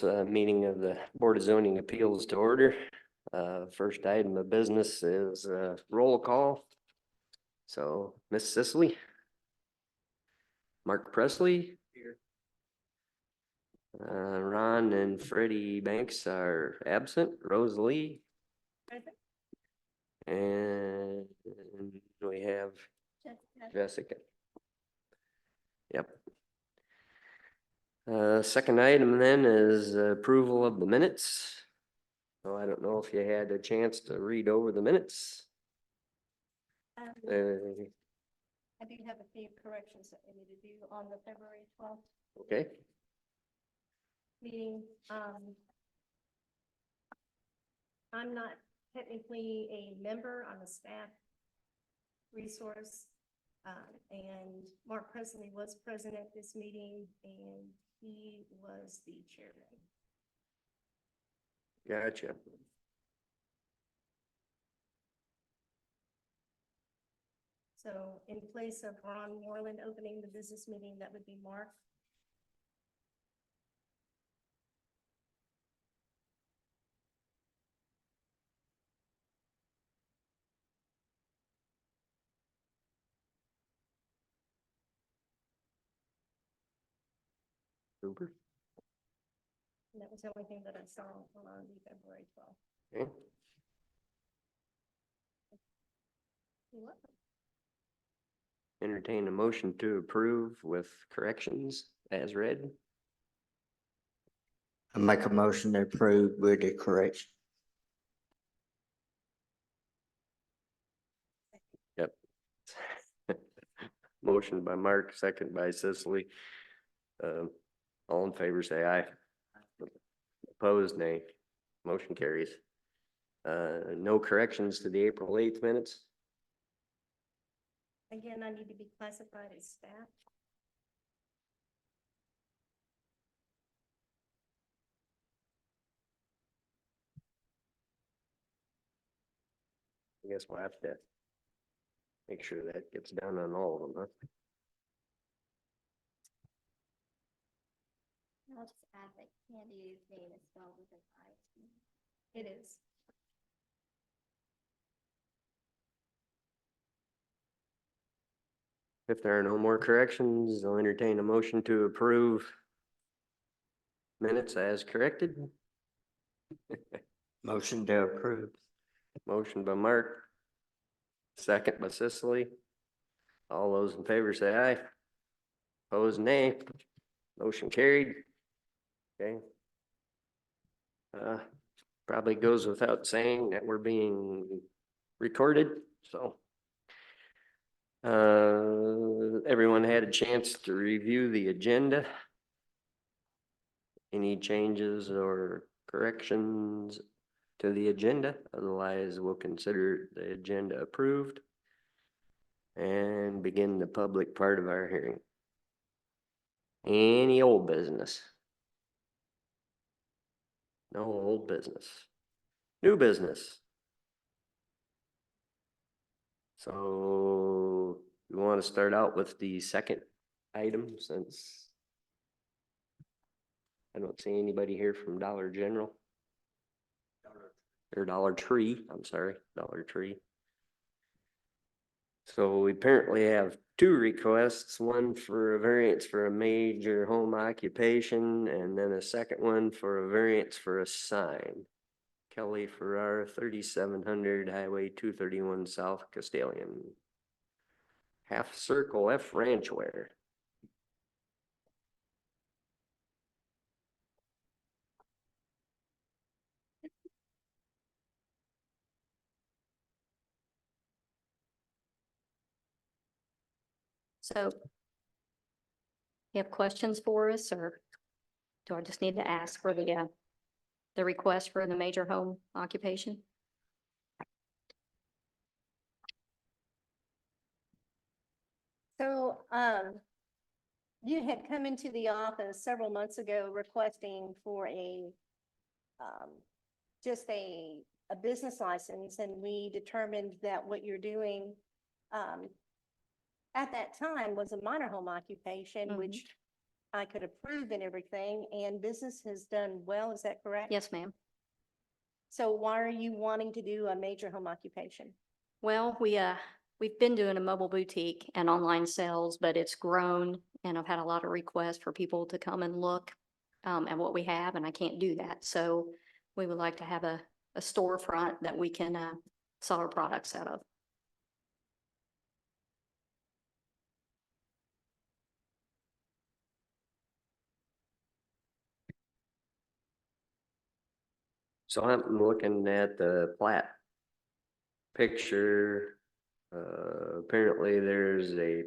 this meeting of the Board of Zoning Appeals to order. First item of business is roll call. So, Miss Sicily. Mark Presley. Here. Ron and Freddie Banks are absent. Rose Lee. Present. And we have Jessica. Yep. Second item then is approval of the minutes. So I don't know if you had a chance to read over the minutes. I do have a few corrections that we need to do on the February 12th Okay, meeting. I'm not technically a member, I'm a staff resource. And Mark Presley was present at this meeting and he was the chairman. gotcha. So in place of Ron Moreland opening the business meeting, that would be Mark. Super. And that was the only thing that I saw on the February 12th. Okay. You're welcome. Entertain a motion to approve with corrections as read. I make a motion to approve with the correction. Yep. Motion by Mark, second by Cicely. All in favor, say aye. Opposed, nay. Motion carries. No corrections to the April 8th minutes. Again, I need to be classified as staff. I guess we'll have to make sure that gets done on all of them, huh? I'll just add that Candy's name is spelled with an I. It is. If there are no more corrections, I'll entertain a motion to approve minutes as corrected. Motion to approve. Motion by Mark, second by Cicely. All those in favor say aye. Opposed, nay. Motion carried. Okay. Probably goes without saying that we're being recorded, so. Everyone had a chance to review the agenda. Any changes or corrections to the agenda? Otherwise, we'll consider the agenda approved and begin the public part of our hearing. Any old business? No old business. New business. So we want to start out with the second item since I don't see anybody here from Dollar General. Or Dollar Tree, I'm sorry, Dollar Tree. So we apparently have two requests, one for a variance for a major home occupation and then a second one for a variance for a sign. Kelly Ferrara, 3700 Highway 231 South Castalian. Half Circle F Ranchware. So you have questions for us, or do I just need to ask for the request for the major home occupation? So, you had come into the office several months ago requesting for just a business license, and we determined that what you're doing, at that time was a minor home occupation, which I could approve and everything, and business has done well, is that correct? Yes, ma'am. So why are you wanting to do a major home occupation? Well, we've been doing a mobile boutique and online sales, but it's grown and I've had a lot of requests for people to come and look at what we have, and I can't do that. So we would like to have a storefront that we can sell our products out of. So I'm looking at the plat picture. Apparently there's a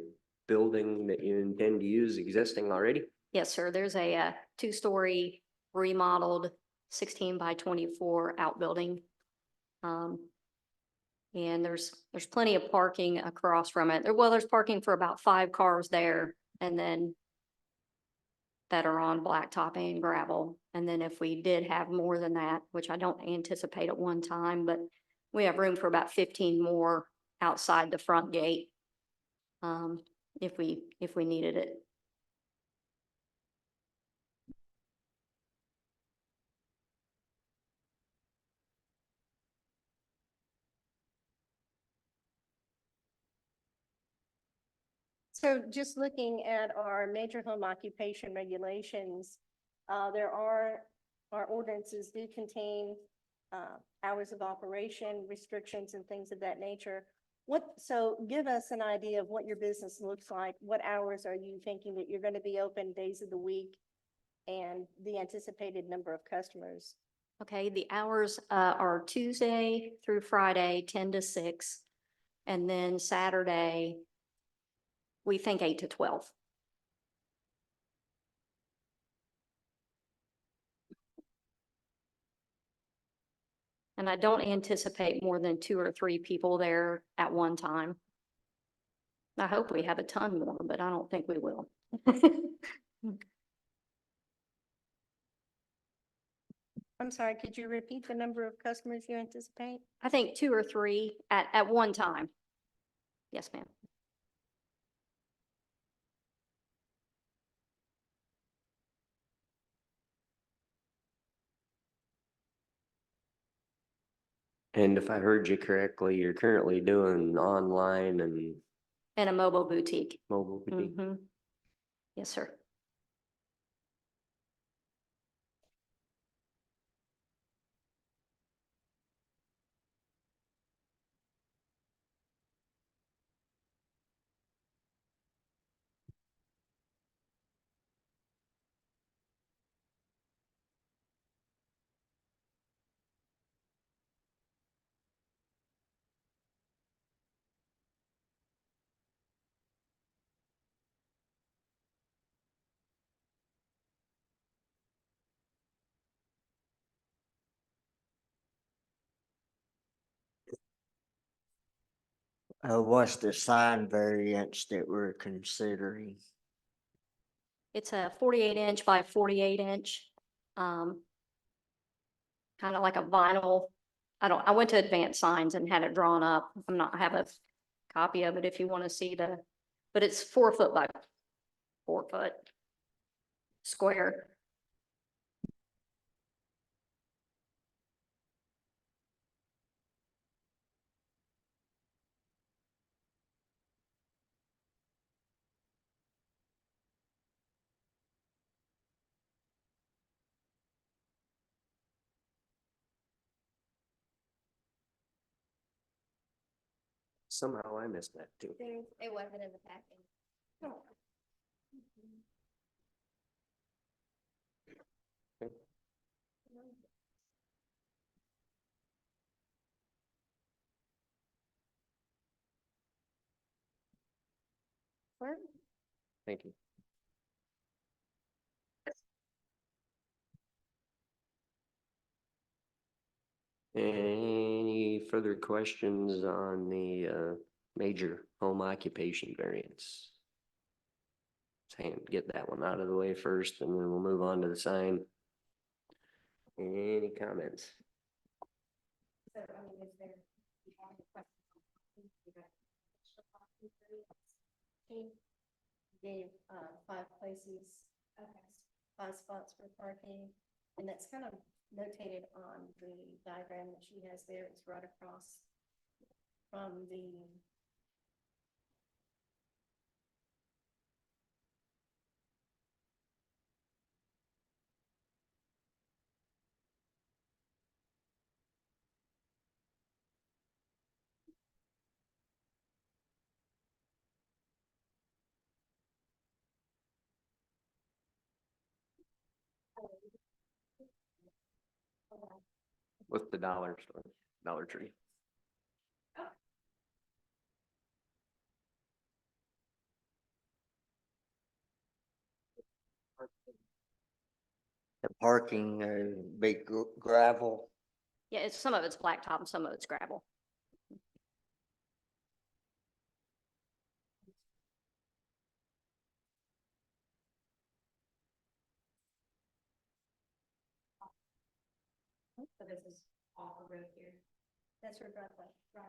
building that you intend to use existing already. Yes, sir. There's a two-story remodeled 16 by 24 outbuilding. And there's plenty of parking across from it. Well, there's parking for about 5 cars there, and then that are on blacktop and gravel. And then if we did have more than that, which I don't anticipate at one time, but we have room for about 15 more outside the front gate. If we needed it. So just looking at our major home occupation regulations, our ordinances do contain hours of operation, restrictions and things of that nature. So give us an idea of what your business looks like. What hours are you thinking that you're going to be open, days of the week, and the anticipated number of customers? Okay, the hours are Tuesday through Friday, 10 to 6, and then Saturday, we think 8 to 12. And I don't anticipate more than 2 or 3 people there at one time. I hope we have a ton more, but I don't think we will. I'm sorry, could you repeat the number of customers you anticipate? I think 2 or 3 at one time. Yes, ma'am. And if I heard you correctly, you're currently doing online and And a mobile boutique. mobile boutique. Mhm. Yes, sir. What's the sign variance that we're considering? It's a 48-inch by 48-inch. Kind of like a vinyl. I went to Advanced Signs and had it drawn up. I have a copy of it if you want to see but it's 4 foot by 4 foot square. Somehow I missed that too. It wasn't in the packet. Thank you. Any further questions on the major home occupation variance? Get that one out of the way first, and then we'll move on to the sign. Any comments? So, I mean, is there, you have any questions? Gave 5 places 5 spots for parking, and that's kind of notated on the diagram that she has there. It's right across from the With the dollar store, Dollar Tree. The parking, big gravel. Yeah, it's, some of it's blacktop and some of it's gravel. So this is off the road here. That's her driveway, right?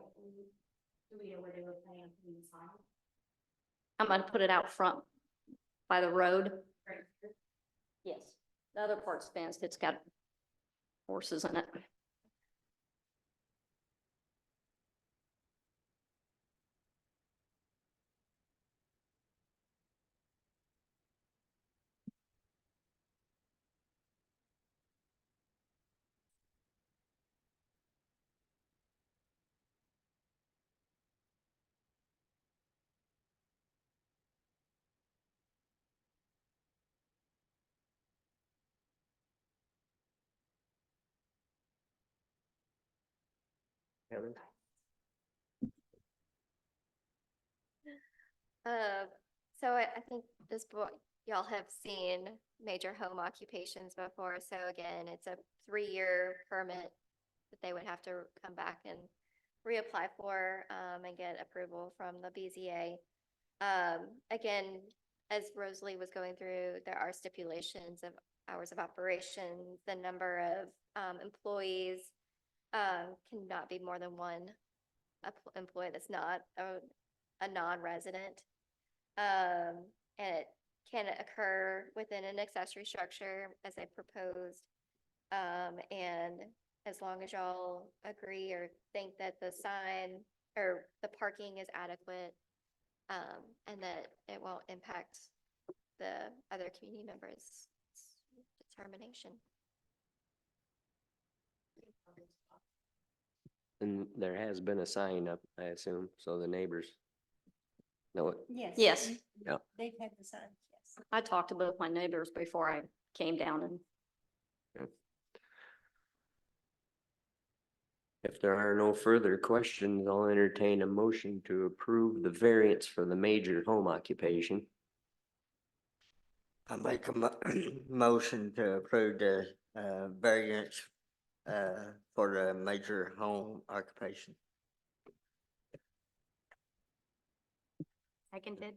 Do we know where they were planning on putting the sign? I'm gonna put it out front by the road. Right here. Yes. The other part's fenced. It's got horses in it. Heather? Uh, so I think this book, y'all have seen major home occupations before. So again, it's a 3-year permit that they would have to come back and reapply for, and get approval from the BZA. Again, as Rosalie was going through, there are stipulations of hours of operation, the number of, employees, cannot be more than one employee that's not a non-resident. And it can occur within an accessory structure as I proposed. And as long as y'all agree or think that the sign or the parking is adequate, and that it won't impact the other community members' determination. And there has been a sign up, I assume, so the neighbors know it. Yes. Yes. Yeah. They've had the signs, yes. I talked to both my neighbors before I came down and If there are no further questions, I'll entertain a motion to approve the variance for the major home occupation. I make a motion to approve the, variance, for the major home occupation. seconded.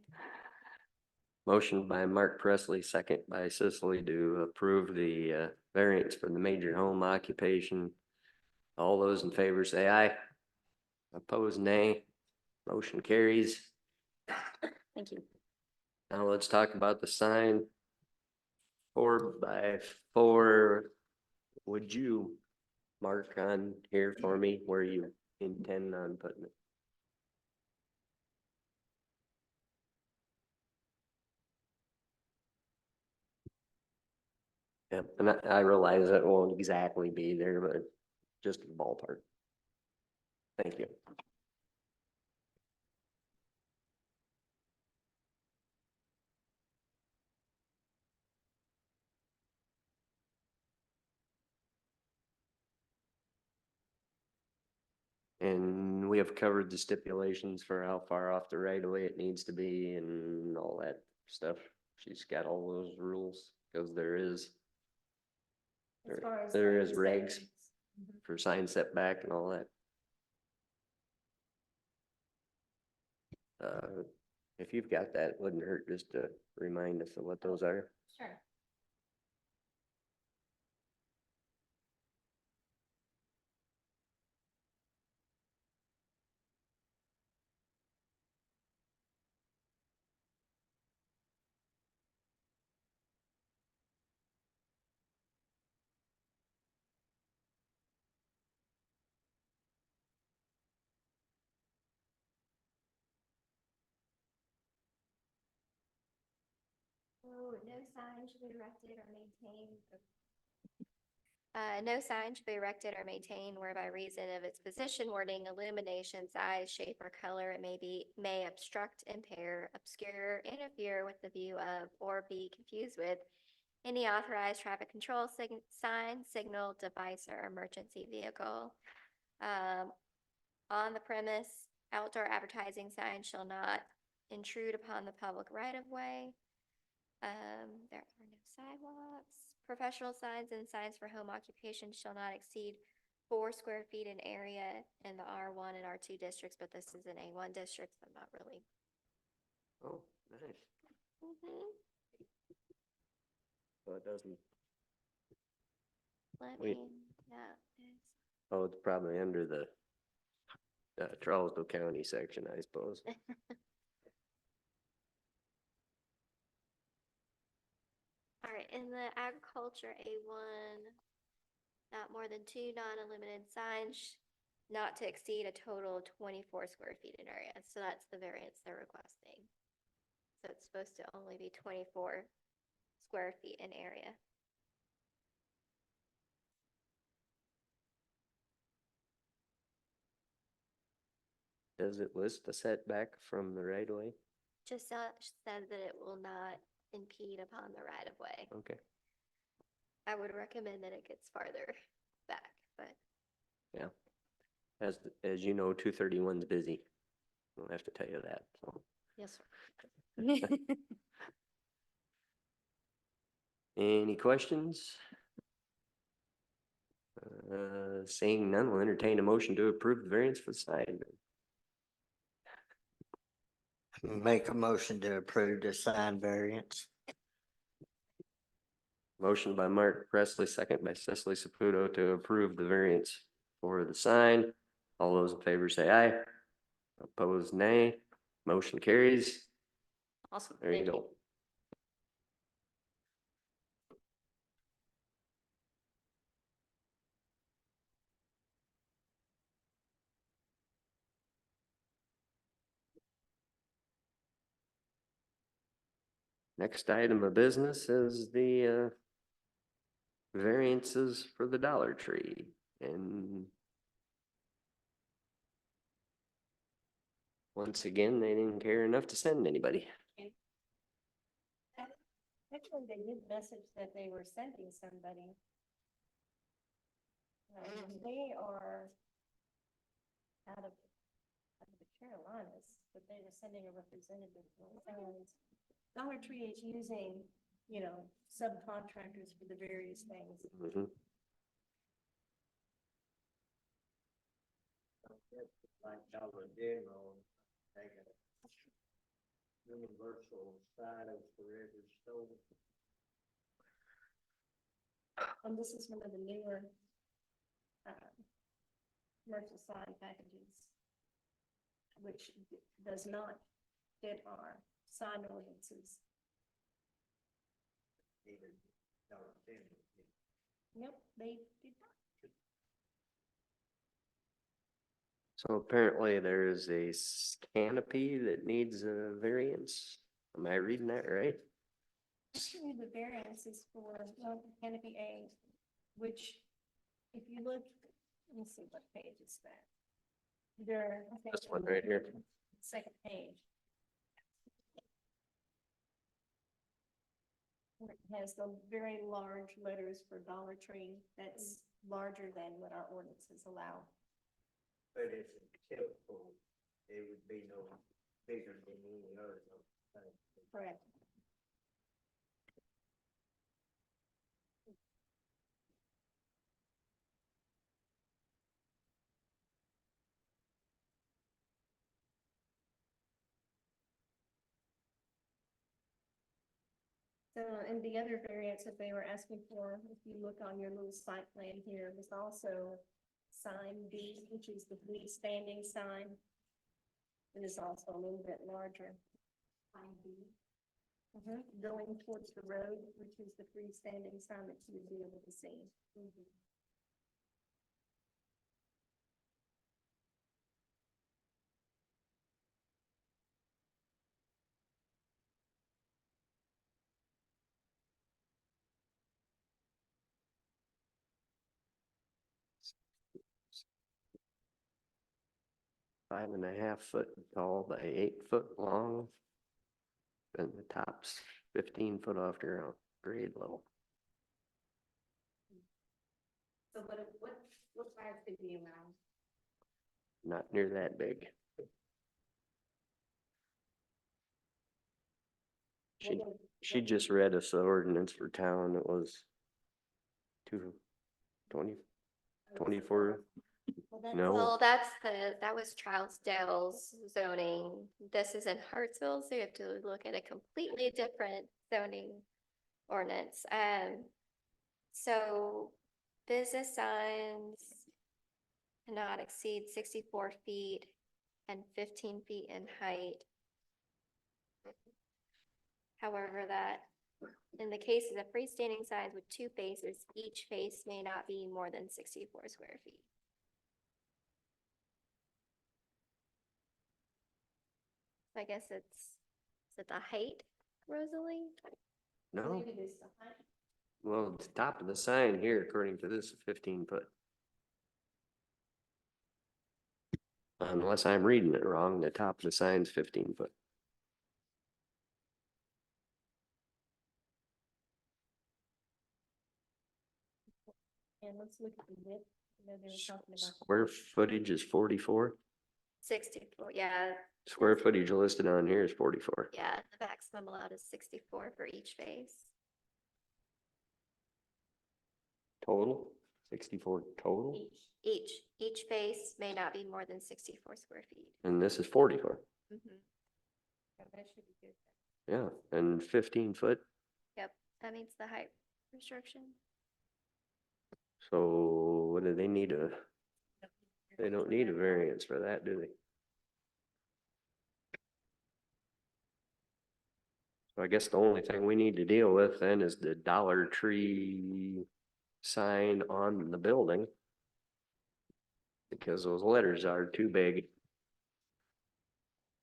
Motion by Mark Presley, second by Cicely to approve the variance for the major home occupation. All those in favor say aye. Opposed, nay. Motion carries. Thank you. Now let's talk about the sign. 4x4. Would you mark on here for me where you intend on putting it? Yep, and I realize it won't exactly be there, but just a ballpark. Thank you. And we have covered the stipulations for how far off the right of way it needs to be and all that stuff. She's got all those rules, because there is As far as there the is regs setbacks. Mhm. for sign setback and all that. If you've got that, it wouldn't hurt just to remind us of what those are. Sure. no sign should be erected or maintained. No sign should be erected or maintained where by reason of its position, wording, illumination, size, shape, or color, it may obstruct, impair, obscure, interfere with the view of, or be confused with any authorized traffic control sign, signal, device, or emergency vehicle. On the premise, outdoor advertising signs shall not intrude upon the public right of way. There are no sidewalks. Professional signs and signs for home occupation shall not exceed 4 square feet in area in the R1 and R2 districts, but this is an A1 district, so not really. Oh, nice. Mhm. So it doesn't, Let Wait. me, yeah. oh, it's probably under the Charleston County section, I suppose. All right, in the agriculture A1, not more than 2 non-illuminated signs, not to exceed a total of 24 square feet in area. So that's the variance they're requesting. So it's supposed to only be 24 square feet in area. Does it list the setback from the right of way? Just says that it will not impede upon the right of way. Okay, I would recommend that it gets farther back, but yeah. As you know, 231's busy. I don't have to tell you that, so. yes, sir. Any questions? Seeing none, we'll entertain a motion to approve the variance for the sign. Make a motion to approve the sign variance. Motion by Mark Presley, second by Cecily Saputo to approve the variance for the sign. All those in favor say aye. Opposed, nay. Motion carries. Awesome. There you Thank go. Next item of business is the variances for the Dollar Tree and once again, they didn't care enough to send anybody. Actually, they did message that they were sending somebody. They are out of the Carolinas, but they were sending a representative. And Dollar Tree is using, subcontractors for the various things. Mhm. Like Dollar General, they got universal size for every store. And this is one of the newer, commercial sign packages, which does not fit our sign ordinances. Even Dollar General. Nope, they did not. So apparently there is a canopy that needs a variance. Am I reading that right? Actually, the variance is for, canopy A, which, if you look, let me see, what page is that? There. I think This one right here. Second page. It has the very large letters for Dollar Tree, that's larger than what our ordinances allow. But it's typical, it would be no bigger than any other. Correct. So, and the other variance that they were asking for, if you look on your little site plan here, was also sign B, which is the freestanding sign. It is also a little bit larger. Sign B. Going towards the road, which is the freestanding sign that you would be able to see. 5.5 foot tall by 8 foot long. And the top's 15 foot off the ground, grade level. So what size could be around? Not near that big. She just read us the ordinance for town. It was 24. No, Well, that was Trousdale's zoning. This is in Hartsville, so you have to look at a completely different zoning ordinance. So business signs cannot exceed 64 feet and 15 feet in height. However, that in the case of the freestanding signs with 2 faces, each face may not be more than 64 square feet. I guess is it the height, Rosalie? no. Maybe this the height. Well, the top of the sign here, according to this, is 15 foot. Unless I'm reading it wrong, the top of the sign's 15 foot. And let's look at the width. I know they were talking about. Square footage is 44. 64, yeah, Square footage listed on here is 44. yeah, the maximum allowed is 64 for each face. Total, 64 total, Each face may not be more than 64 square feet. and this is 44. Mhm. Yeah, that should be good. Yeah, and 15 foot. Yep, that meets the height restriction. So what do they need they don't need a variance for that, do they? So I guess the only thing we need to deal with then is the Dollar Tree sign on the building. Because those letters are too big.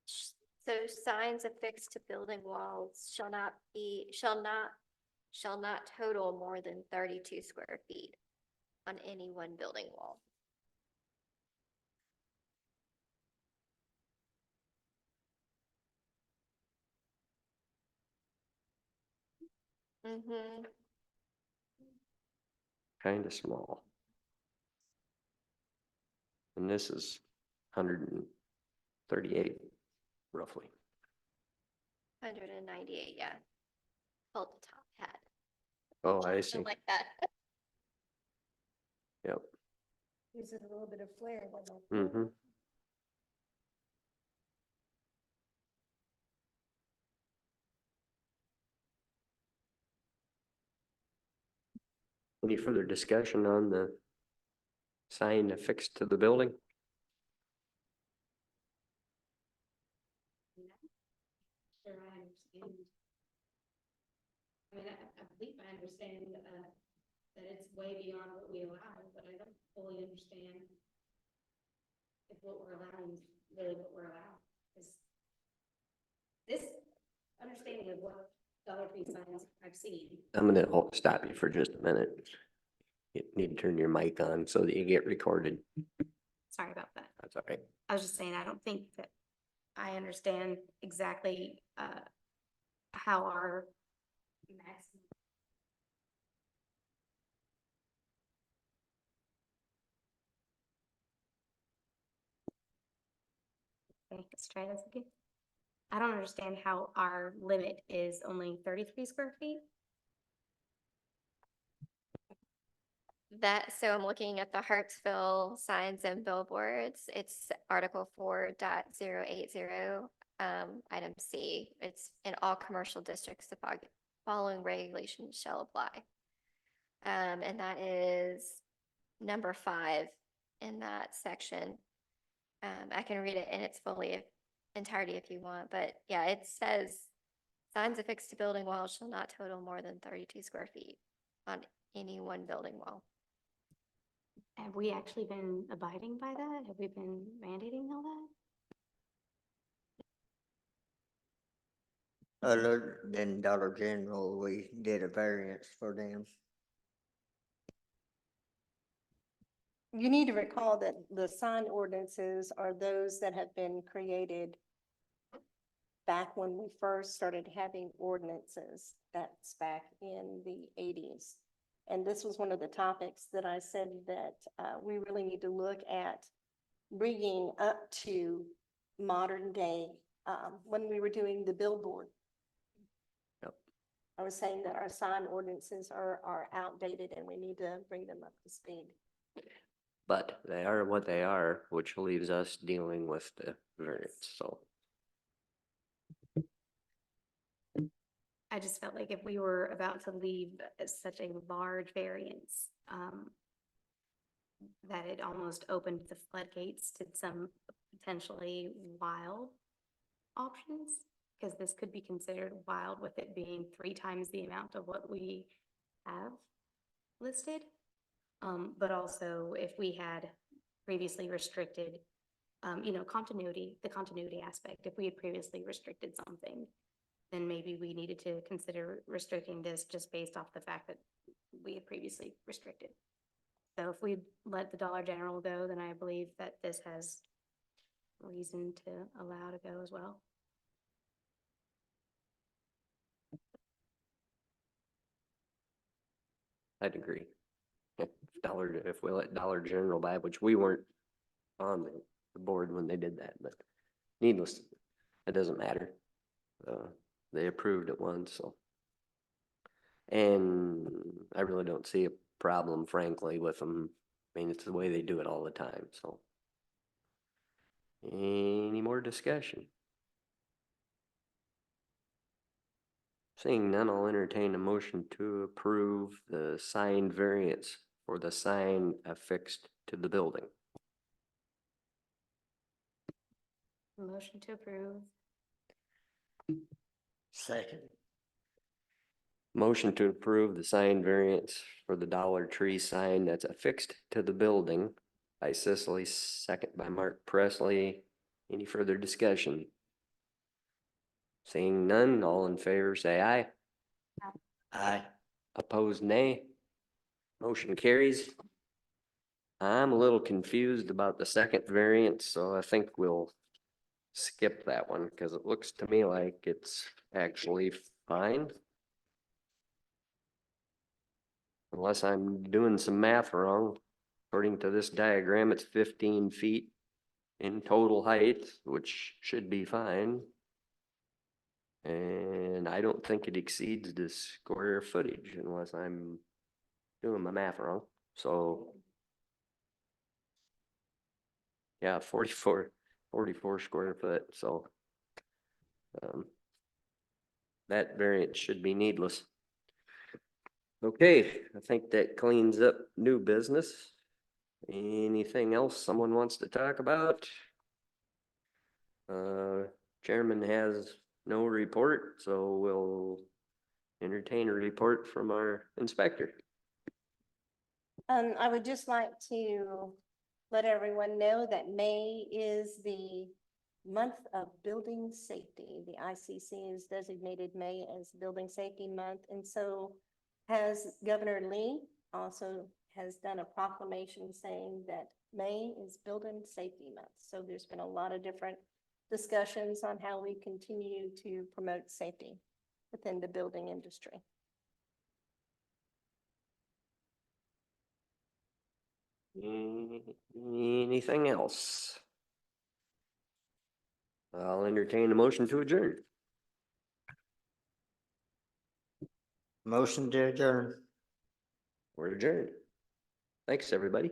So signs affixed to building walls shall not total more than 32 square feet on any one building wall. Mm-hmm. Kind of small. And this is 138 roughly. 198, yeah. Hold the top hat. Oh, I see. Something like that. Yep. Gives it a little bit of flair, doesn't it? Mm-hmm. Any further discussion on the sign affixed to the building? Sure, I understand. I mean, I believe I understand, that it's way beyond what we allow, but I don't fully understand if what we're allowing is really what we're allowing. 'Cause this understanding of what Dollar Tree signs I've seen, I'm gonna stop you for just a minute. You need to turn your mic on so that you get recorded. sorry about that. That's all right. I was just saying, I don't think that I understand exactly, how our maximum. Okay, let's try this again. I don't understand how our limit is only 33 square feet. So I'm looking at the Hartsville signs and billboards. It's Article 4.080, item C. It's in all commercial districts, the following regulations shall apply. And that is number 5 in that section. I can read it in its entirety if you want, but yeah, it says signs affixed to building walls shall not total more than 32 square feet on any one building wall. Have we actually been abiding by that? Have we been mandating all that? Other than Dollar General, we did a variance for them. you need to recall that the sign ordinances are those that have been created back when we first started having ordinances. That's back in the 80s. And this was one of the topics that I said that we really need to look at bringing up to modern day, when we were doing the billboard. Yep. I was saying that our sign ordinances are outdated and we need to bring them up to speed. But they are what they are, which leaves us dealing with the variance, so. I just felt like if we were about to leave such a large variance, that it almost opened the floodgates to some potentially wild options, because this could be considered wild with it being 3 times the amount of what we have listed. But also if we had previously restricted, the continuity aspect, if we had previously restricted something, then maybe we needed to consider restricting this just based off the fact that we had previously restricted. So if we let the Dollar General go, then I believe that this has reason to allow to go as well. I'd agree. If we let Dollar General buy, which we weren't on the board when they did that, but needless, it doesn't matter. They approved it once, so. And I really don't see a problem, frankly, with them. I mean, it's the way they do it all the time, so. Any more discussion? Seeing none, I'll entertain a motion to approve the sign variance for the sign affixed to the building. Motion to approve. Second. Motion to approve the sign variance for the Dollar Tree sign that's affixed to the building by Cicely, second by Mark Presley. Any further discussion? Seeing none, all in favor say aye. Aye. Opposed, nay. Motion carries. I'm a little confused about the second variance, so I think we'll skip that one because it looks to me like it's actually fine. Unless I'm doing some math wrong. According to this diagram, it's 15 feet in total height, which should be fine. And I don't think it exceeds the square footage unless I'm doing my math wrong. So yeah, 44 square foot, so that variance should be needless. Okay, I think that cleans up new business. Anything else someone wants to talk about? Chairman has no report, so we'll entertain a report from our inspector. I would just like to let everyone know that May is the month of building safety. The ICC has designated May as Building Safety Month, and so has Governor Lee also has done a proclamation saying that May is Building Safety Month. So there's been a lot of different discussions on how we continue to promote safety within the building industry. Anything else? I'll entertain a motion to adjourn. Motion to adjourn. We're adjourned. Thanks, everybody.